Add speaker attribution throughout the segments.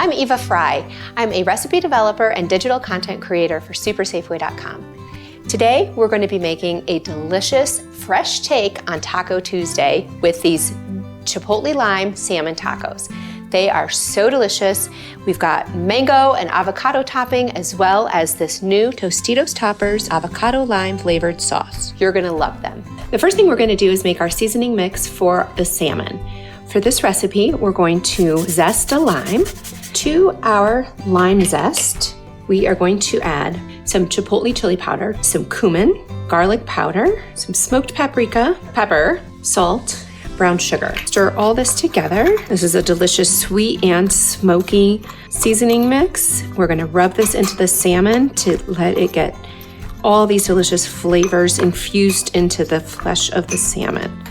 Speaker 1: I'm Eva Fry. I'm a recipe developer and digital content creator for SuperSafeway.com. Today, we're going to be making a delicious, fresh take on Taco Tuesday with these Chipotle Lime Salmon Tacos. They are so delicious. We've got mango and avocado topping, as well as this new Tostitos Toppers avocado lime flavored sauce. You're gonna love them. The first thing we're gonna do is make our seasoning mix for the salmon. For this recipe, we're going to zest a lime. To our lime zest, we are going to add some chipotle chili powder, some cumin, garlic powder, some smoked paprika, pepper, salt, brown sugar. Stir all this together. This is a delicious sweet and smoky seasoning mix. We're gonna rub this into the salmon to let it get all these delicious flavors infused into the flesh of the salmon.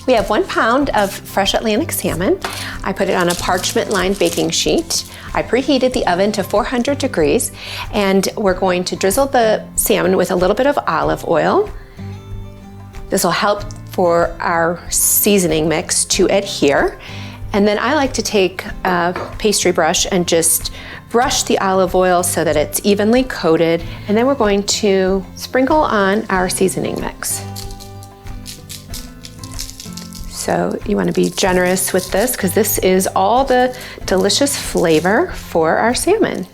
Speaker 1: We have 1 pound of fresh Atlantic salmon. I put it on a parchment-lined baking sheet. I preheated the oven to 400 degrees, and we're going to drizzle the salmon with a little bit of olive oil. This will help for our seasoning mix to adhere. And then I like to take a pastry brush and just brush the olive oil so that it's evenly coated. And then we're going to sprinkle on our seasoning mix. So you want to be generous with this because this is all the delicious flavor for our salmon.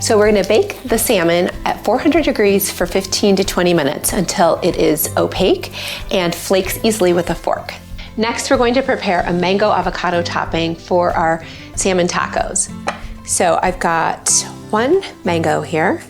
Speaker 1: So we're gonna bake the salmon at 400 degrees for 15 to 20 minutes until it is opaque and flakes easily with a fork. Next, we're going to prepare a mango avocado topping for our salmon tacos. So I've got 1 mango here.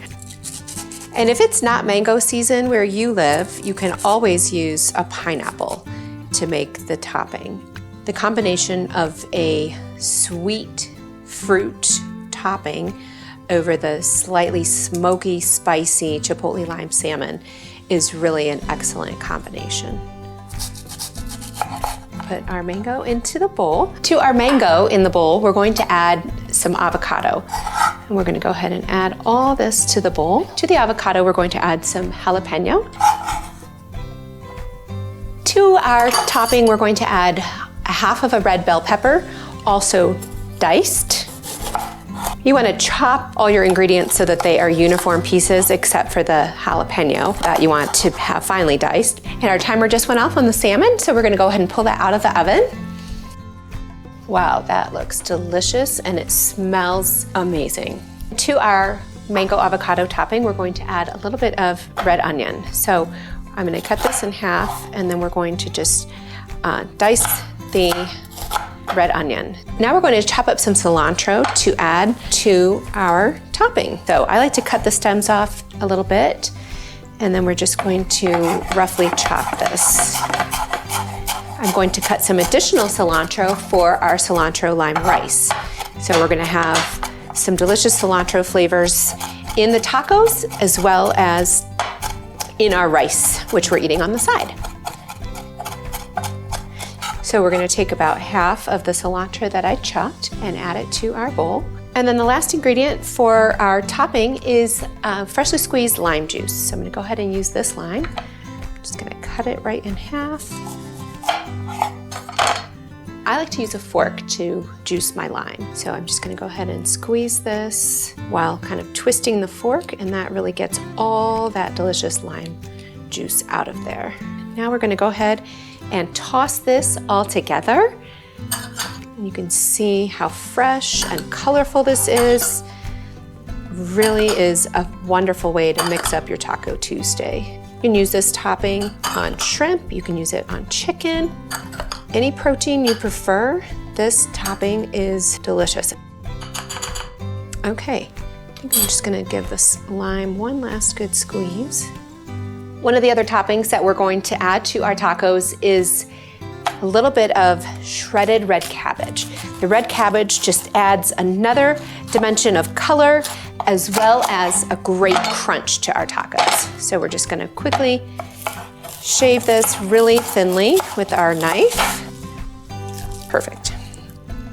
Speaker 1: And if it's not mango season where you live, you can always use a pineapple to make the topping. The combination of a sweet fruit topping over the slightly smoky, spicy Chipotle Lime Salmon is really an excellent combination. Put our mango into the bowl. To our mango in the bowl, we're going to add some avocado. And we're gonna go ahead and add all this to the bowl. To the avocado, we're going to add some jalapeno. To our topping, we're going to add a half of a red bell pepper, also diced. You want to chop all your ingredients so that they are uniform pieces except for the jalapeno that you want to have finely diced. And our timer just went off on the salmon, so we're going to go ahead and pull that out of the oven. Wow, that looks delicious and it smells amazing. To our mango avocado topping, we're going to add a little bit of red onion. So I'm going to cut this in half and then we're going to just dice the red onion. Now we're going to chop up some cilantro to add to our topping. So I like to cut the stems off a little bit, and then we're just going to roughly chop this. I'm going to cut some additional cilantro for our cilantro lime rice. So we're going to have some delicious cilantro flavors in the tacos as well as in our rice, which we're eating on the side. So we're gonna take about half of the cilantro that I chopped and add it to our bowl. And then the last ingredient for our topping is freshly squeezed lime juice. So I'm gonna go ahead and use this lime. I'm just gonna cut it right in half. I like to use a fork to juice my lime. So I'm just gonna go ahead and squeeze this while kind of twisting the fork, and that really gets all that delicious lime juice out of there. Now we're gonna go ahead and toss this all together. And you can see how fresh and colorful this is. Really is a wonderful way to mix up your Taco Tuesday. You can use this topping on shrimp, you can use it on chicken, any protein you prefer. This topping is delicious. Okay, I think I'm just gonna give this lime one last good squeeze. One of the other toppings that we're going to add to our tacos is a little bit of shredded red cabbage. The red cabbage just adds another dimension of color as well as a great crunch to our tacos. So we're just gonna quickly shave this really thinly with our knife. Perfect.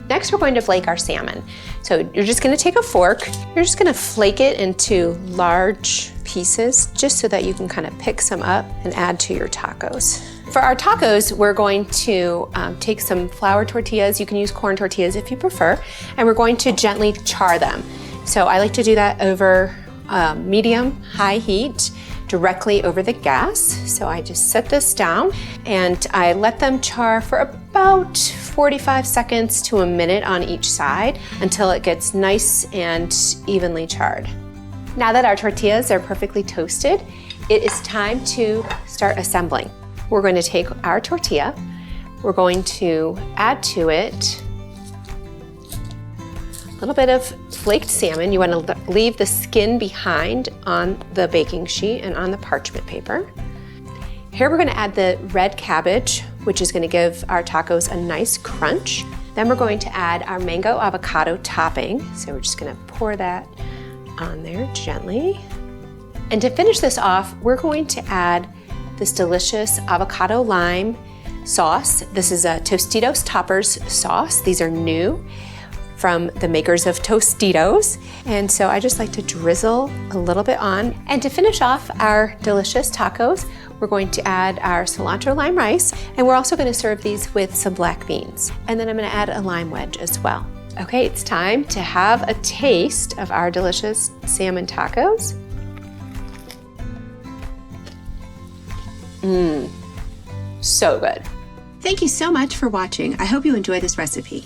Speaker 1: Next, we're going to flake our salmon. So you're just gonna take a fork, you're just gonna flake it into large pieces just so that you can kind of pick some up and add to your tacos. For our tacos, we're going to take some flour tortillas. You can use corn tortillas if you prefer, and we're going to gently char them. So I like to do that over medium-high heat, directly over the gas. So I just set this down and I let them char for about 45 seconds to a minute on each side until it gets nice and evenly charred. Now that our tortillas are perfectly toasted, it is time to start assembling. We're going to take our tortilla, we're going to add to it a little bit of flaked salmon. You want to leave the skin behind on the baking sheet and on the parchment paper. Here we're going to add the red cabbage, which is going to give our tacos a nice crunch. Then we're going to add our mango avocado topping. So we're just going to pour that on there gently. And to finish this off, we're going to add this delicious avocado lime sauce. This is a Tostitos Toppers sauce. These are new from the makers of Tostitos. And so I just like to drizzle a little bit on. And to finish off our delicious tacos, we're going to add our cilantro lime rice, and we're also going to serve these with some black beans. And then I'm going to add a lime wedge as well. Okay, it's time to have a taste of our delicious salmon tacos. So good. Thank you so much for watching. I hope you enjoy this recipe.